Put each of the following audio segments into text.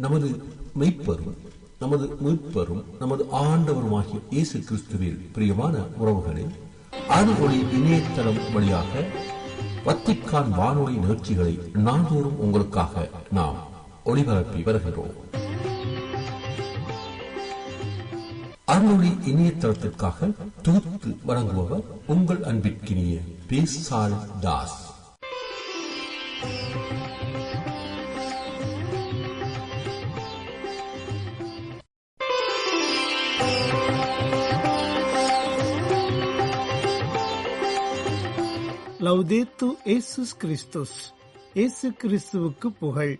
நமது மெய்ப்பரும் நமது மீட்பரும் நமது ஆண்டவருமாகிய இயேசு கிறிஸ்துவில் பிரியமான உறவுகளே, அருள்ஒளி இணையதளம் வழியாக வத்திக்கான் வானொலி நிகழ்ச்சிகளை நாள்தோறும் உங்களுக்காக நாம் ஒளிபரப்பி வருகிறோம். அருள்ஒளி இணையதளத்திற்காக தொகுத்து வழங்குபவர் உங்கள் அன்பிற்கினிய பேசால் தாஸ். லவ்தேத்து இயேசுஸ் கிறிஸ்துஸ். இயேசு கிறிஸ்துவுக்கு புகழ்.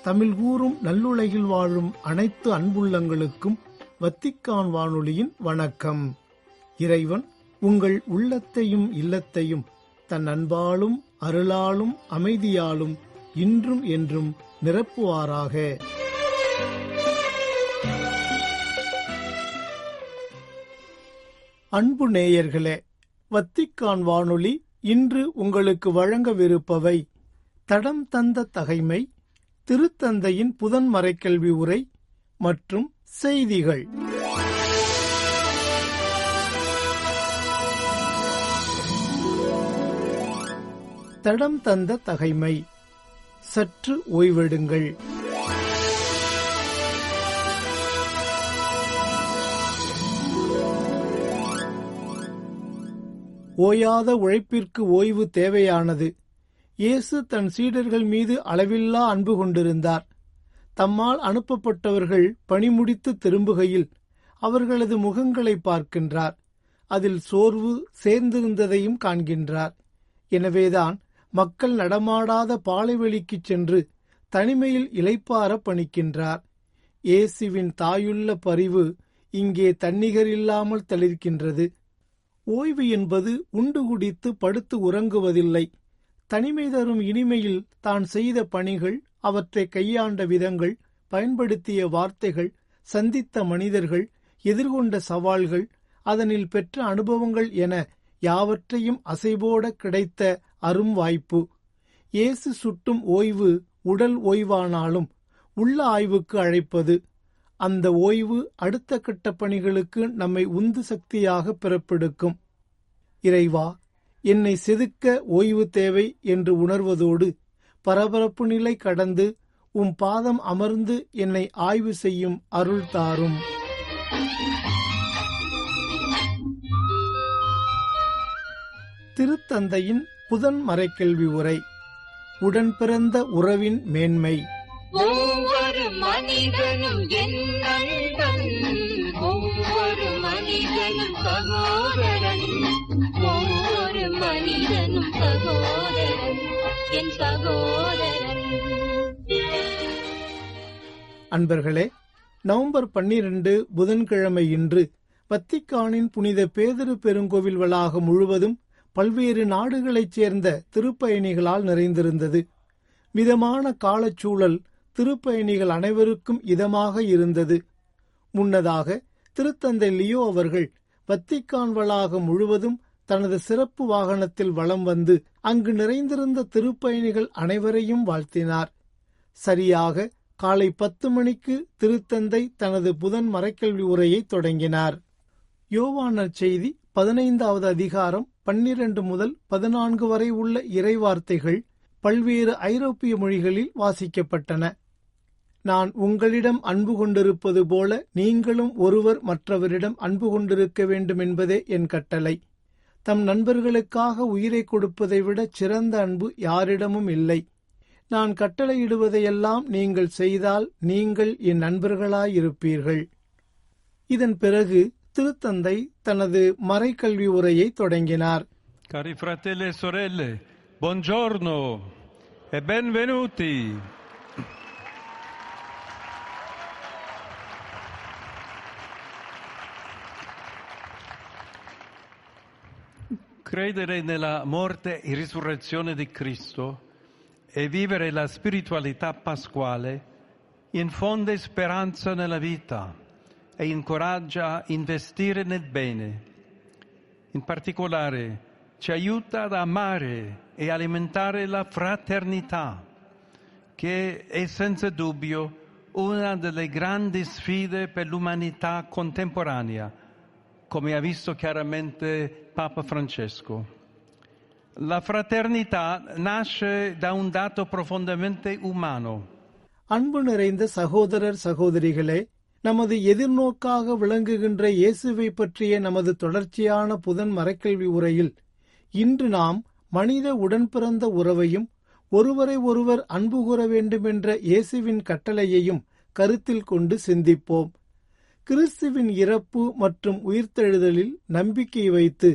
தமிழ் கூறும் நல்லுலகில் வாழும் அனைத்து அன்புள்ளங்களுக்கும் வத்திக்கான் வானொலியின் வணக்கம். இறைவன் உங்கள் உள்ளத்தையும் இல்லத்தையும் தன் அன்பாலும் அருளாலும் அமைதியாலும் இன்றும் என்றும் நிரப்புவாராக. அன்பு நேயர்களே, வத்திக்கான் வானொலி இன்று உங்களுக்கு வழங்கவிருப்பவை: தடம் தந்த தகைமை, திருத்தந்தையின் புதன் மறைக்கல்வி உரை மற்றும் செய்திகள். தடம் தந்த தகைமை. சற்று ஓய்வெடுங்கள். ஓயாத உழைப்பிற்கு ஓய்வு தேவையானது. இயேசு தன் சீடர்கள் மீது அளவில்லா அன்பு கொண்டிருந்தார். தம்மால் அனுப்பப்பட்டவர்கள் பணி முடித்து திரும்புகையில் அவர்களது முகங்களை பார்க்கின்றார். அதில் சோர்வு சேர்ந்திருந்ததையும் காண்கின்றார். எனவேதான் மக்கள் நடமாடாத பாலைவெளிக்குச் சென்று தனிமையில் இளைப்பார பணிக்கின்றார். இயேசுவின் தாயுள்ள பரிவு இங்கே தன்னிகரில்லாமல் தளிர்க்கின்றது. ஓய்வு என்பது உண்டு குடித்து படுத்து உறங்குவதில்லை. தனிமை தரும் இனிமையில் தான் செய்த பணிகள், அவற்றை கையாண்ட விதங்கள், பயன்படுத்திய வார்த்தைகள், சந்தித்த மனிதர்கள், எதிர்கொண்ட சவால்கள், அதனில் பெற்ற அனுபவங்கள் என யாவற்றையும் அசைபோட கிடைத்த அரும் வாய்ப்பு. இயேசு சுட்டும் ஓய்வு உடல் ஓய்வானாலும் உள்ள ஆய்வுக்கு அழைப்பது. அந்த ஓய்வு அடுத்த கட்ட பணிகளுக்கு நம்மை உந்து சக்தியாக பிறப்பெடுக்கும். இறைவா, என்னை செதுக்க ஓய்வு தேவை என்று உணர்வதோடு பரபரப்பு நிலை கடந்து உம் பாதம் அமர்ந்து என்னை ஆய்வு செய்யும் அருள் தாரும். திருத்தந்தையின் புதன் மறைக்கல்வி உரை. உடன் பிறந்த உறவின் மேன்மை. ஒவ்வொரு மனிதனும் என் நண்பன், ஒவ்வொரு மனிதனும் சகோதரன், ஒவ்வொரு மனிதனும் சகோதரன், என் சகோதரன். அன்பர்களே, நவம்பர் 12 புதன்கிழமை இன்று வத்திக்கானின் புனித பேதுரு பெருங்கோவில் வளாகம் முழுவதும் பல்வேறு நாடுகளைச் சேர்ந்த திருப்பயணிகளால் நிறைந்திருந்தது. மிதமான காலச்சூழல் திருப்பயணிகள் அனைவருக்கும் இதமாக இருந்தது. முன்னதாக திருத்தந்தை லியோ அவர்கள் வத்திக்கான் வளாகம் முழுவதும் தனது சிறப்பு வாகனத்தில் வலம் வந்து அங்கு நிறைந்திருந்த திருப்பயணிகள் அனைவரையும் வாழ்த்தினார். சரியாக காலை 10 மணிக்கு திருத்தந்தை தனது புதன் மறைக்கல்வி உரையை தொடங்கினார். யோவான் நற்செய்தி 15வது அதிகாரம் 12 முதல் 14 வரை உள்ள இறைவார்த்தைகள் பல்வேறு ஐரோப்பிய மொழிகளில் வாசிக்கப்பட்டன. நான் உங்களிடம் அன்பு கொண்டிருப்பது போல நீங்களும் ஒருவர் மற்றவரிடம் அன்பு கொண்டிருக்க வேண்டும் என்பதே என் கட்டளை. தம் நண்பர்களுக்காக உயிரை கொடுப்பதை விட சிறந்த அன்பு யாரிடமும் இல்லை. நான் கட்டளையிடுவதையெல்லாம் நீங்கள் செய்தால் நீங்கள் என் நண்பர்களாயிருப்பீர்கள். இதன் பிறகு திருத்தந்தை தனது மறைக்கல்வி உரையை தொடங்கினார். Cari fratelli e sorelle, buongiorno e benvenuti. Credere nella morte e risurrezione di Cristo e vivere la spiritualità pasquale infonde speranza nella vita e incoraggia a investire nel bene. In particolare ci aiuta ad amare e alimentare la fraternità, che è senza dubbio una delle grandi sfide per l'umanità contemporanea, come ha visto chiaramente Papa Francesco. La fraternità nasce da un dato profondamente umano. அன்பு நிறைந்த சகோதரர் சகோதரிகளே, நமது எதிர்நோக்காக விளங்குகின்ற இயேசுவை பற்றிய நமது தொடர்ச்சியான புதன் மறைக்கல்வி உரையில் இன்று நாம் மனித உடன்பிறந்த உறவையும் ஒருவரை ஒருவர் அன்பு கூற வேண்டுமென்ற இயேசுவின் கட்டளையையும் கருத்தில் கொண்டு சிந்திப்போம். கிறிஸ்துவின் இறப்பு மற்றும் உயிர்த்தெழுதலில் நம்பிக்கை வைத்து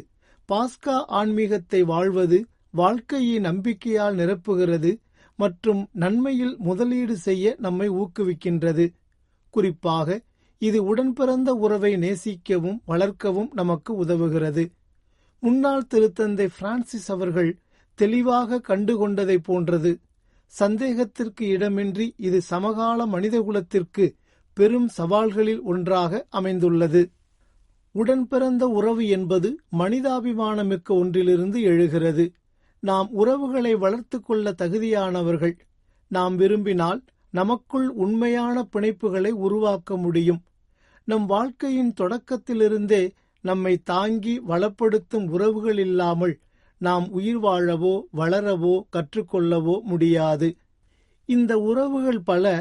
பாஸ்கா ஆன்மீகத்தை வாழ்வது வாழ்க்கையை நம்பிக்கையால் நிரப்புகிறது மற்றும் நன்மையில் முதலீடு செய்ய நம்மை ஊக்குவிக்கின்றது. குறிப்பாக இது உடன்பிறந்த உறவை நேசிக்கவும் வளர்க்கவும் நமக்கு உதவுகிறது. முன்னாள் திருத்தந்தை பிரான்சிஸ் அவர்கள் தெளிவாக கண்டுகொண்டதை போன்றது. சந்தேகத்திற்கு இடமின்றி இது சமகால மனிதகுலத்திற்கு பெரும் சவால்களில் ஒன்றாக அமைந்துள்ளது. உடன்பிறந்த உறவு என்பது மனிதாபிமானமிக்க ஒன்றிலிருந்து எழுகிறது. நாம் உறவுகளை வளர்த்து கொள்ள தகுதியானவர்கள். நாம் விரும்பினால் நமக்குள் உண்மையான பிணைப்புகளை உருவாக்க முடியும். நம் வாழ்க்கையின் தொடக்கத்திலிருந்தே நம்மை தாங்கி வளப்படுத்தும் உறவுகள் இல்லாமல் நாம் உயிர் வாழவோ வளரவோ கற்றுக்கொள்ளவோ முடியாது. இந்த உறவுகள் பல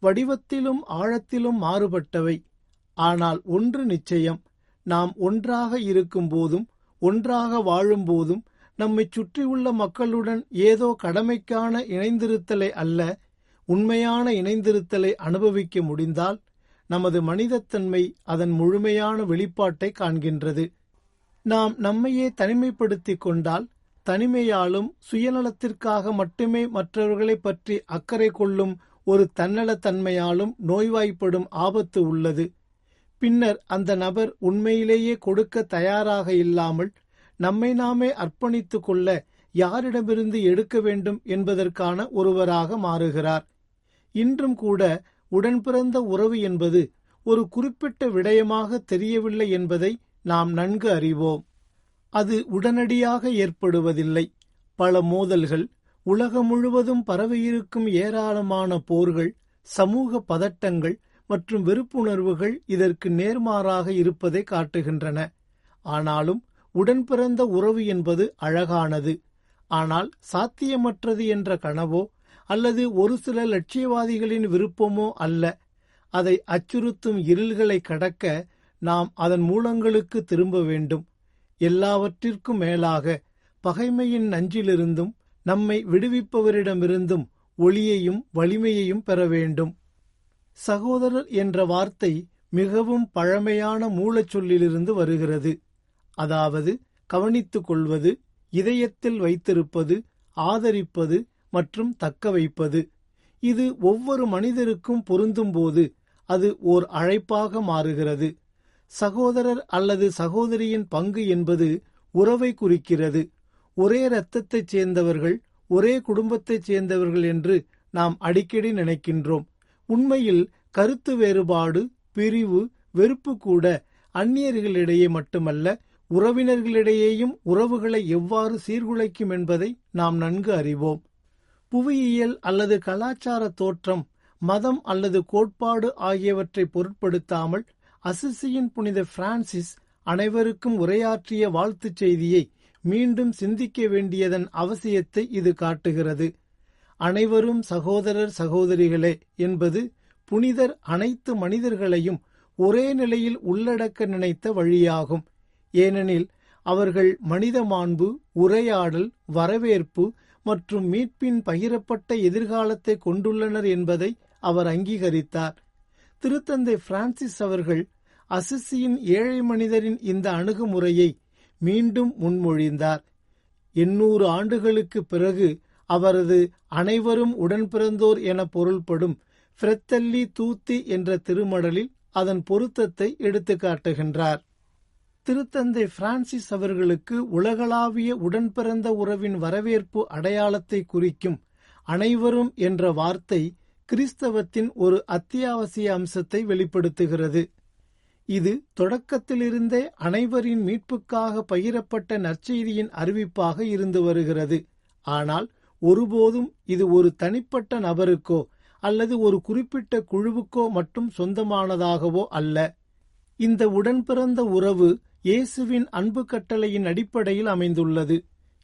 வடிவத்திலும் ஆழத்திலும் மாறுபட்டவை. ஆனால் ஒன்று நிச்சயம், நாம் ஒன்றாக இருக்கும்போதும் ஒன்றாக வாழும்போதும் நம்மை சுற்றியுள்ள மக்களுடன் ஏதோ கடமைக்கான இணைந்திருத்தலை அல்ல, உண்மையான இணைந்திருத்தலை அனுபவிக்க முடிந்தால் நமது மனிதத்தன்மை அதன் முழுமையான வெளிப்பாட்டை காண்கின்றது. நாம் நம்மையே தனிமைப்படுத்திக் கொண்டால் தனிமையாலும் சுயநலத்திற்காக மட்டுமே மற்றவர்களை பற்றி அக்கறை கொள்ளும் ஒரு தன்னலத்தன்மையாலும் நோய்வாய்ப்படும் ஆபத்து உள்ளது. பின்னர் அந்த நபர் உண்மையிலேயே கொடுக்க தயாராக இல்லாமல் நம்மை நாமே அர்ப்பணித்துக் கொள்ள யாரிடமிருந்து எடுக்க வேண்டும் என்பதற்கான ஒருவராக மாறுகிறார். இன்றும் கூட உடன்பிறந்த உறவு என்பது ஒரு குறிப்பிட்ட விடயமாக தெரியவில்லை என்பதை நாம் நன்கு அறிவோம். அது உடனடியாக ஏற்படுவதில்லை. பல மோதல்கள், உலகம் முழுவதும் பரவியிருக்கும் ஏராளமான போர்கள், சமூக பதட்டங்கள் மற்றும் வெறுப்புணர்வுகள் இதற்கு நேர்மாறாக இருப்பதை காட்டுகின்றன. ஆனாலும் உடன்பிறந்த உறவு என்பது அழகானது, ஆனால் சாத்தியமற்றது என்ற கனவோ அல்லது ஒரு சில லட்சியவாதிகளின் விருப்பமோ அல்ல. அதை அச்சுறுத்தும் இருள்களை கடக்க நாம் அதன் மூலங்களுக்கு திரும்ப வேண்டும். எல்லாவற்றிற்கும் மேலாக பகைமையின் நஞ்சிலிருந்தும் நம்மை விடுவிப்பவரிடமிருந்தும் ஒளியையும் வலிமையையும் பெற வேண்டும். சகோதரர் என்ற வார்த்தை மிகவும் பழமையான மூலச்சொல்லிலிருந்து வருகிறது. அதாவது கவனித்துக் கொள்வது, இதயத்தில் வைத்திருப்பது, ஆதரிப்பது மற்றும் தக்க வைப்பது. இது ஒவ்வொரு மனிதருக்கும் பொருந்தும்போது அது ஓர் அழைப்பாக மாறுகிறது. சகோதரர் அல்லது சகோதரியின் பங்கு என்பது உறவை குறிக்கிறது. ஒரே இரத்தத்தைச் சேர்ந்தவர்கள், ஒரே குடும்பத்தைச் சேர்ந்தவர்கள் என்று நாம் அடிக்கடி நினைக்கின்றோம். உண்மையில் கருத்து வேறுபாடு, பிரிவு, வெறுப்பு கூட அந்நியர்களிடையே மட்டுமல்ல, உறவினர்களிடையேயும் உறவுகளை எவ்வாறு சீர்குலைக்கும் என்பதை நாம் நன்கு அறிவோம். புவியியல் அல்லது கலாச்சார தோற்றம், மதம் அல்லது கோட்பாடு ஆகியவற்றை பொருட்படுத்தாமல் அசிசியின் புனித பிரான்சிஸ் அனைவருக்கும் உரையாற்றிய வாழ்த்துச் செய்தியை மீண்டும் சிந்திக்க வேண்டியதன் அவசியத்தை இது காட்டுகிறது. அனைவரும் சகோதரர் சகோதரிகளே என்பது புனிதர் அனைத்து மனிதர்களையும் ஒரே நிலையில் உள்ளடக்க நினைத்த வழியாகும். ஏனெனில் அவர்கள் மனித மாண்பு, உரையாடல், வரவேற்பு மற்றும் மீட்பின் பகிரப்பட்ட எதிர்காலத்தை கொண்டுள்ளனர் என்பதை அவர் அங்கீகரித்தார். திருத்தந்தை பிரான்சிஸ் அவர்கள் அசிசியின் ஏழை மனிதரின் இந்த அணுகுமுறையை மீண்டும் முன்மொழிந்தார். 800 ஆண்டுகளுக்கு பிறகு அவரது அனைவரும் உடன்பிறந்தோர் என பொருள்படும் ஃப்ரெத்தெல்லி தூத்தி என்ற திருமடலில் அதன் பொருத்தத்தை எடுத்து காட்டுகின்றார். திருத்தந்தை பிரான்சிஸ் அவர்களுக்கு உலகளாவிய உடன்பிறந்த உறவின் வரவேற்பு அடையாளத்தை குறிக்கும் அனைவரும் என்ற வார்த்தை கிறிஸ்தவத்தின் ஒரு அத்தியாவசிய அம்சத்தை வெளிப்படுத்துகிறது. இது தொடக்கத்திலிருந்தே அனைவரின் மீட்புக்காக பகிரப்பட்ட நற்செய்தியின் அறிவிப்பாக இருந்து வருகிறது. ஆனால் ஒருபோதும் இது ஒரு தனிப்பட்ட நபருக்கோ அல்லது ஒரு குறிப்பிட்ட குழுவுக்கோ மட்டும் சொந்தமானதாகவோ அல்ல. இந்த உடன்பிறந்த உறவு இயேசுவின் அன்பு கட்டளையின் அடிப்படையில் அமைந்துள்ளது.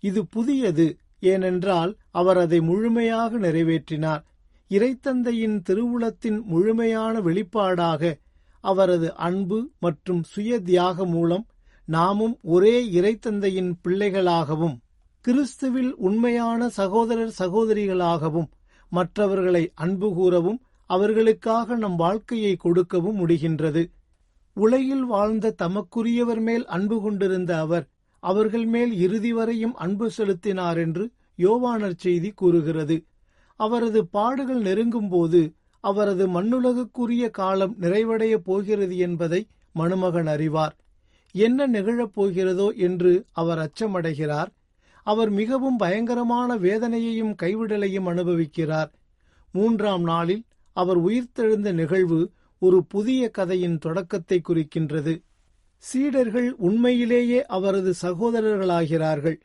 இது புதியது, ஏனென்றால் அவர் அதை முழுமையாக நிறைவேற்றினார். இறைத்தந்தையின் திருவுளத்தின் முழுமையான வெளிப்பாடாக அவரது அன்பு மற்றும் சுய தியாக மூலம் நாமும் ஒரே இறைத்தந்தையின் பிள்ளைகளாகவும் கிறிஸ்துவில் உண்மையான சகோதரர் சகோதரிகளாகவும் மற்றவர்களை அன்பு கூறவும் அவர்களுக்காக நம் வாழ்க்கையை கொடுக்கவும் முடிகின்றது. உலகில் வாழ்ந்த தமக்குரியவர் மேல் அன்பு கொண்டிருந்த அவர் அவர்கள் மேல் இறுதி வரையும் அன்பு செலுத்தினார் என்று யோவானர் செய்தி கூறுகிறது. அவரது பாடுகள் நெருங்கும் போது அவரது மண்ணுலகுக்குரிய காலம் நிறைவடையப் போகிறது என்பதை மணமகன் அறிவார். என்ன நிகழப் போகிறதோ என்று அவர் அச்சமடைகிறார். அவர் மிகவும் பயங்கரமான வேதனையையும் கைவிடலையும் அனுபவிக்கிறார். 3ஆம் நாளில் அவர் உயிர்த்தெழுந்த நிகழ்வு ஒரு புதிய கதையின் தொடக்கத்தை குறிக்கின்றது. சீடர்கள் உண்மையிலேயே அவரது சகோதரர்களாகிறார்கள்.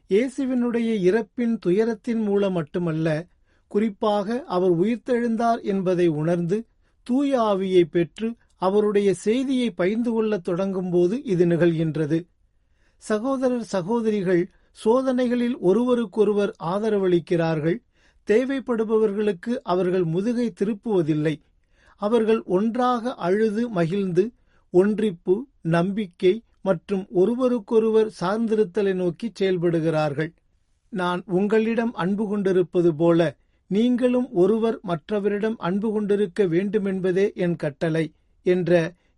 இயேசுவினுடைய இறப்பின் துயரத்தின் மூலம் மட்டுமல்ல, குறிப்பாக அவர் உயிர்த்தெழுந்தார் என்பதை உணர்ந்து தூய ஆவியை பெற்று அவருடைய செய்தியை பகிர்ந்து கொள்ளத் தொடங்கும் போது இது நிகழ்கின்றது. சகோதரர் சகோதரிகள் சோதனைகளில் ஒருவருக்கொருவர் ஆதரவளிக்கிறார்கள். தேவைப்படுபவர்களுக்கு அவர்கள் முதுகை திருப்புவதில்லை. அவர்கள் ஒன்றாக அழுது மகிழ்ந்து ஒன்றிப்பு, நம்பிக்கை மற்றும் ஒருவருக்கொருவர் சார்ந்திருத்தலை நோக்கி செயல்படுகிறார்கள். நான் உங்களிடம் அன்பு கொண்டிருப்பது போல நீங்களும் ஒருவர் மற்றவரிடம் அன்பு கொண்டிருக்க வேண்டுமென்பதே என் கட்டளை என்ற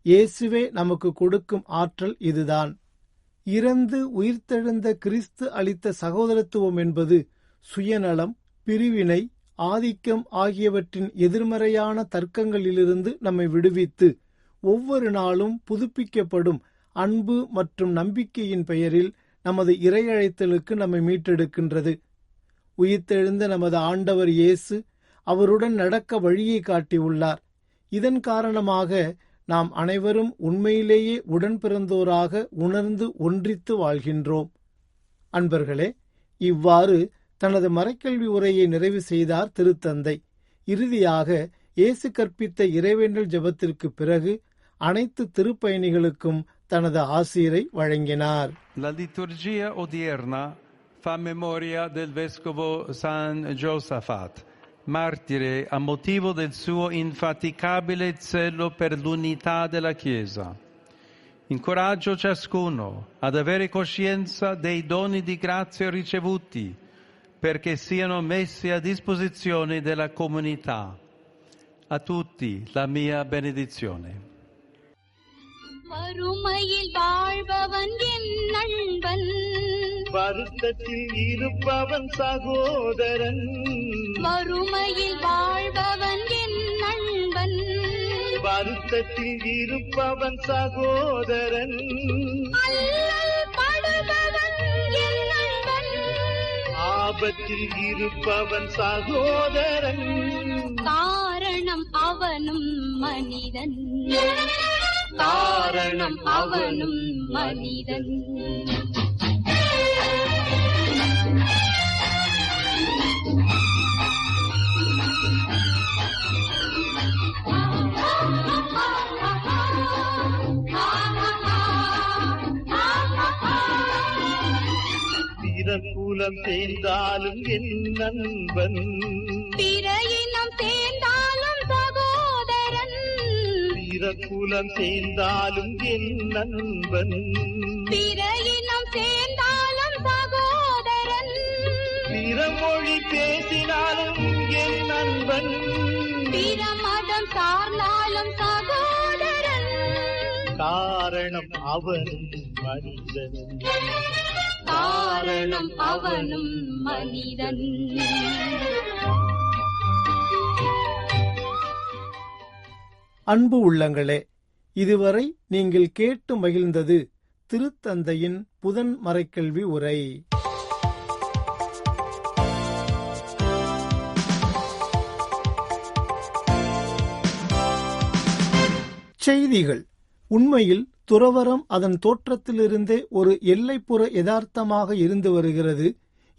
இயேசுவே நமக்கு கொடுக்கும் ஆற்றல் இதுதான். இறந்து உயிர்த்தெழுந்த கிறிஸ்து அளித்த சகோதரத்துவம் என்பது சுயநலம், பிரிவினை, ஆதிக்கம் ஆகியவற்றின் எதிர்மறையான தர்க்கங்களிலிருந்து நம்மை விடுவித்து ஒவ்வொரு நாளும் புதுப்பிக்கப்படும் அன்பு மற்றும் நம்பிக்கையின் பெயரில் நமது இறையழைத்தலுக்கு நம்மை மீட்டெடுக்கின்றது. உயிர்த்தெழுந்த நமது ஆண்டவர் இயேசு அவருடன் நடக்க வழியை காட்டியுள்ளார். இதன் காரணமாக நாம் அனைவரும் உண்மையிலேயே உடன் பிறந்தோராக உணர்ந்து ஒன்றித்து வாழ்கின்றோம். அன்பர்களே, இவ்வாறு தனது மறைக்கல்வி உரையை நிறைவு செய்தார் திருத்தந்தை. இறுதியாக இயேசு கற்பித்த இறைவேண்டல் ஜெபத்திற்கு பிறகு அனைத்து திருப்பயணிகளுக்கும் தனது ஆசீரை வழங்கினார். La liturgia odierna fa memoria del vescovo San Giosafat, martire a motivo del suo infaticabile zelo per l'unità della Chiesa. Incoraggio ciascuno ad avere coscienza dei doni di grazia ricevuti, perché siano messi a disposizione della comunità. A tutti la mia benedizione. வறுமையில் வாழ்பவன் என் நண்பன், வருத்தத்தில் இருப்பவன் சகோதரன். வறுமையில் வாழ்பவன் என் நண்பன், வருத்தத்தில் இருப்பவன் சகோதரன். அல்லல் படுபவன் என் நண்பன், ஆபத்தில் இருப்பவன் சகோதரன். காரணம் அவனும் மனிதன், காரணம் அவனும் மனிதன். பிறகுலம் சேர்ந்தாலும் என் நண்பன், பிற இனம் சேர்ந்தாலும் சகோதரன், பிறகுலம் சேர்ந்தாலும் என் நண்பன். பிற இனம் சேர்ந்தாலும் சகோதரன், பிற மொழி பேசினாலும் என் நண்பன். பிற மதம் சார்ந்தாலும் சகோதரன், காரணம் அவனும் மனிதன். காரணம் அவனும் மனிதன். அன்பு உள்ளங்களே, இதுவரை நீங்கள் கேட்டு மகிழ்ந்தது திருத்தந்தையின் புதன் மறைக்கல்வி உரை. செய்திகள். உண்மையில் துறவறம் அதன் தோற்றத்திலிருந்தே ஒரு எல்லைப்புற யதார்த்தமாக இருந்து வருகிறது.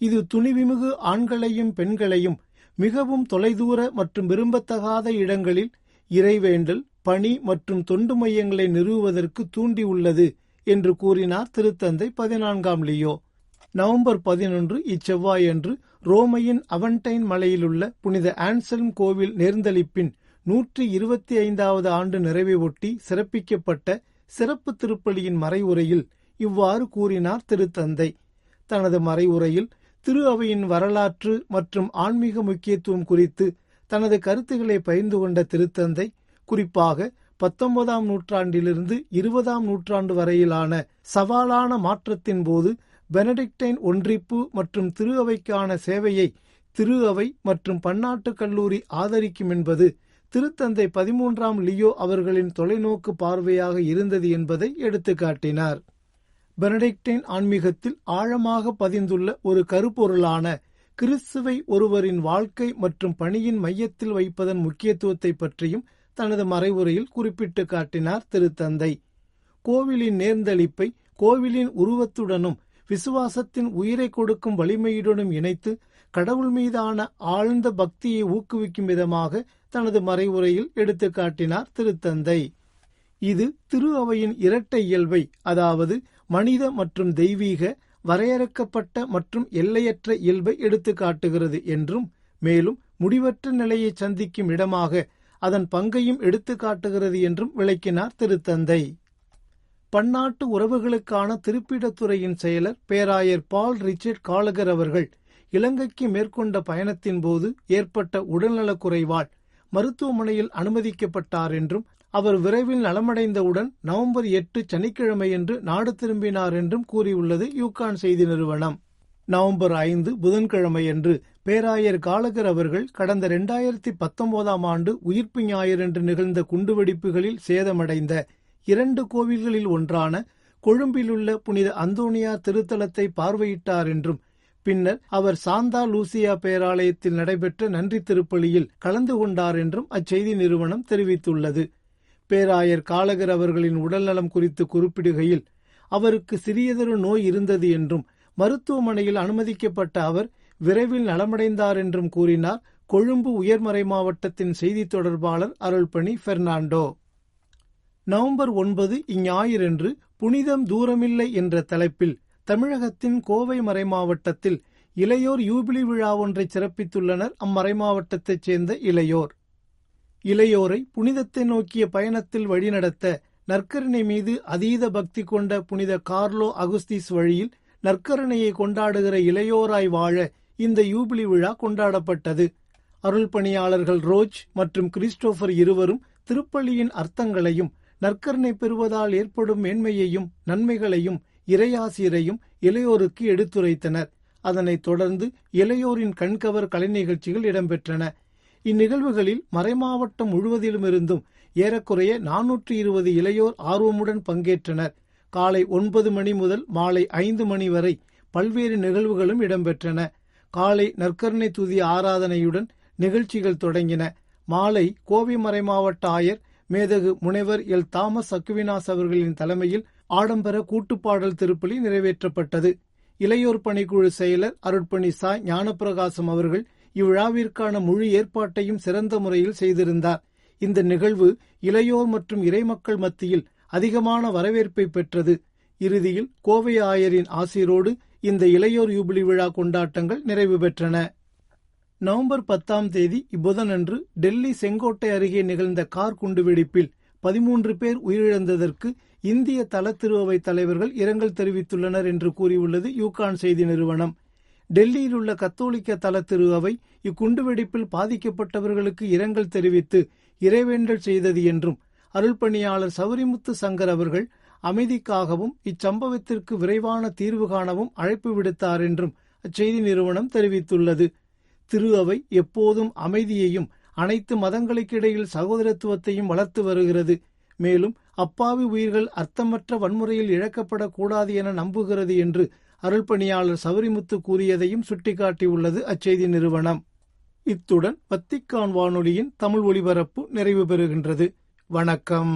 இது துணிவுமிகு ஆண்களையும் பெண்களையும் மிகவும் தொலைதூர மற்றும் விரும்பத்தகாத இடங்களில் இறைவேண்டல், பணி மற்றும் தொண்டு மையங்களை நிறுவுவதற்கு தூண்டியுள்ளது என்று கூறினார் திருத்தந்தை 14ஆம் லியோ. நவம்பர் 11 இச்செவ்வாயன்று ரோமையின் அவன்டைன் மலையிலுள்ள புனித ஆன்செல்ம் கோவில் நேர்ந்தளிப்பின் 125வது ஆண்டு நிறைவை ஒட்டி சிறப்பிக்கப்பட்ட சிறப்பு திருப்பலியின் மறைவுரையில் இவ்வாறு கூறினார் திருத்தந்தை. தனது மறைவுரையில் திரு அவையின் வரலாற்று மற்றும் ஆன்மீக முக்கியத்துவம் குறித்து தனது கருத்துக்களை பகிர்ந்து கொண்ட திருத்தந்தை, குறிப்பாக 19ஆம் நூற்றாண்டிலிருந்து 20ஆம் நூற்றாண்டு வரையிலான சவாலான மாற்றத்தின் போது பெனடிக்டைன் ஒன்றிப்பு மற்றும் திரு அவைக்கான சேவையை திரு அவை மற்றும் பன்னாட்டு கல்லூரி ஆதரிக்கும் என்பது திருத்தந்தை 13ஆம் லியோ அவர்களின் தொலைநோக்கு பார்வையாக இருந்தது என்பதை எடுத்துக்காட்டினார். பெனடிக்டைன் ஆன்மீகத்தில் ஆழமாக பதிந்துள்ள ஒரு கருப்பொருளான கிறிஸ்துவை ஒருவரின் வாழ்க்கை மற்றும் பணியின் மையத்தில் வைப்பதன் முக்கியத்துவத்தை பற்றியும் தனது மறைவுரையில் குறிப்பிட்டு காட்டினார் திருத்தந்தை. கோவிலின் நேர்ந்தளிப்பை கோவிலின் உருவத்துடனும் விசுவாசத்தின் உயிரை கொடுக்கும் வலிமையுடனும் இணைத்து கடவுள் மீதான ஆழ்ந்த பக்தியை ஊக்குவிக்கும் விதமாக தனது மறைவுரையில் எடுத்து காட்டினார் திருத்தந்தை. இது திரு அவையின் இரட்டை இயல்பை, அதாவது மனித மற்றும் தெய்வீக, வரையறுக்கப்பட்ட மற்றும் எல்லையற்ற இயல்பை எடுத்து காட்டுகிறது என்றும், மேலும் முடிவற்ற நிலையை சந்திக்கும் இடமாக அதன் பங்கையும் எடுத்து காட்டுகிறது என்றும் விளக்கினார் திருத்தந்தை. பன்னாட்டு உறவுகளுக்கான திருப்பிடத்துறையின் செயலர் பேராயர் பால் ரிச்சர்ட் காலகர் அவர்கள் இலங்கைக்கு மேற்கொண்ட பயணத்தின் போது ஏற்பட்ட உடல்நலக் குறைவால் மருத்துவமனையில் அனுமதிக்கப்பட்டார் என்றும், அவர் விரைவில் நலமடைந்தவுடன் நவம்பர் 8 சனிக்கிழமையன்று நாடு திரும்பினார் என்றும் கூறியுள்ளது யூகான் செய்தி நிறுவனம். நவம்பர் 5 புதன்கிழமையன்று பேராயர் காலகர் அவர்கள் கடந்த 2019ஆம் ஆண்டு உயிர்ப்பு ஞாயிறன்று நிகழ்ந்த குண்டுவெடிப்புகளில் சேதமடைந்த 2 கோவில்களில் ஒன்றான கொழும்பிலுள்ள புனித அந்தோனியா திருத்தலத்தை பார்வையிட்டார் என்றும், பின்னர் அவர் சாந்தா லூசியா பேராலயத்தில் நடைபெற்ற நன்றி திருப்பலியில் கலந்து கொண்டார் என்றும் அச்செய்தி நிறுவனம் தெரிவித்துள்ளது. பேராயர் காலகர் அவர்களின் உடல்நலம் குறித்து குறிப்பிடுகையில், அவருக்கு சிறியதொரு நோய் இருந்தது என்றும் மருத்துவமனையில் அனுமதிக்கப்பட்ட அவர் விரைவில் நலமடைந்தார் என்றும் கூறினார் கொழும்பு உயர்மறை மாவட்டத்தின் செய்தி தொடர்பாளர் அருள்பணி பெர்னாண்டோ. நவம்பர் 9 இஞ்ஞாயிறன்று புனிதம் தூரமில்லை என்ற தலைப்பில் தமிழகத்தின் கோவை மறைமாவட்டத்தில் இளையோர் யூபிலி விழா ஒன்றை சிறப்பித்துள்ளனர் அம்மறைமாவட்டத்தைச் சேர்ந்த இளையோர். இளையோரை புனிதத்தை நோக்கிய பயணத்தில் வழிநடத்த நற்கருணை மீது அதீத பக்தி கொண்ட புனித கார்லோ அகுஸ்தீஸ் வழியில் நற்கருணையை கொண்டாடுகிற இளையோராய் வாழ இந்த யூபிலி விழா கொண்டாடப்பட்டது. அருள் பணியாளர்கள் ரோஜ் மற்றும் கிறிஸ்டோபர் இருவரும் திருப்பலியின் அர்த்தங்களையும் நற்கருணை பெறுவதால் ஏற்படும் மேன்மையையும் நன்மைகளையும் இறையாசிரையும் இளையோருக்கு எடுத்துரைத்தனர். அதனைத் தொடர்ந்து இளையோரின் கண்கவர் கலை நிகழ்ச்சிகள் இடம்பெற்றன. இந்நிகழ்வுகளில் மறைமாவட்டம் முழுவதிலுமிருந்தும் ஏறக்குறைய 420 இளையோர் ஆர்வமுடன் பங்கேற்றனர். காலை 9 மணி முதல் மாலை 5 மணி வரை பல்வேறு நிகழ்வுகளும் இடம்பெற்றன. காலை நற்கருணை துதி ஆராதனையுடன் நிகழ்ச்சிகள் தொடங்கின. மாலை கோவை மறைமாவட்ட ஆயர் மேதகு முனைவர் எல் தாமஸ் அக்வினாஸ் அவர்களின் தலைமையில் ஆடம்பர கூட்டுப்பாடல் திருப்பலி நிறைவேற்றப்பட்டது. இளையோர் பணிக்குழு செயலர் அருட்பணி சா ஞானப்பிரகாசம் அவர்கள் இவ்விழாவிற்கான முழு ஏற்பாட்டையும் சிறந்த முறையில் செய்திருந்தார். இந்த நிகழ்வு இளையோர் மற்றும் இறைமக்கள் மத்தியில் அதிகமான வரவேற்பை பெற்றது. இறுதியில் கோவை ஆயரின் ஆசீரோடு இந்த இளையோர் யூபிலி விழா கொண்டாட்டங்கள் நிறைவு பெற்றன. நவம்பர் 10ஆம் தேதி இப்புதனன்று டெல்லி செங்கோட்டை அருகே நிகழ்ந்த கார் குண்டுவெடிப்பில் 13 பேர் உயிரிழந்ததற்கு இந்திய தல திருஅவை தலைவர்கள் இரங்கல் தெரிவித்துள்ளனர் என்று கூறியுள்ளது யூகான் செய்தி நிறுவனம். டெல்லியில் உள்ள கத்தோலிக்க தல திரு அவை இக்குண்டுவெடிப்பில் பாதிக்கப்பட்டவர்களுக்கு இரங்கல் தெரிவித்து இறைவேண்டல் செய்தது என்றும், அருள்பணியாளர் சவரிமுத்து சங்கர் அவர்கள் அமைதிக்காகவும் இச்சம்பவத்திற்கு விரைவான தீர்வு காணவும் அழைப்பு விடுத்தார் என்றும் அச்செய்தி நிறுவனம் தெரிவித்துள்ளது. திரு அவை எப்போதும் அமைதியையும் அனைத்து மதங்களுக்கிடையில் சகோதரத்துவத்தையும் வளர்த்து வருகிறது. மேலும் அப்பாவி உயிர்கள் அர்த்தமற்ற வன்முறையில் இழக்கப்படக்கூடாது என நம்புகிறது என்று அருள்பணியாளர் சவரிமுத்து கூறியதையும் சுட்டிக்காட்டியுள்ளது அச்செய்தி நிறுவனம். இத்துடன் வத்திக்கான் வானொலியின் தமிழ் ஒலிபரப்பு நிறைவு பெறுகின்றது. வணக்கம்.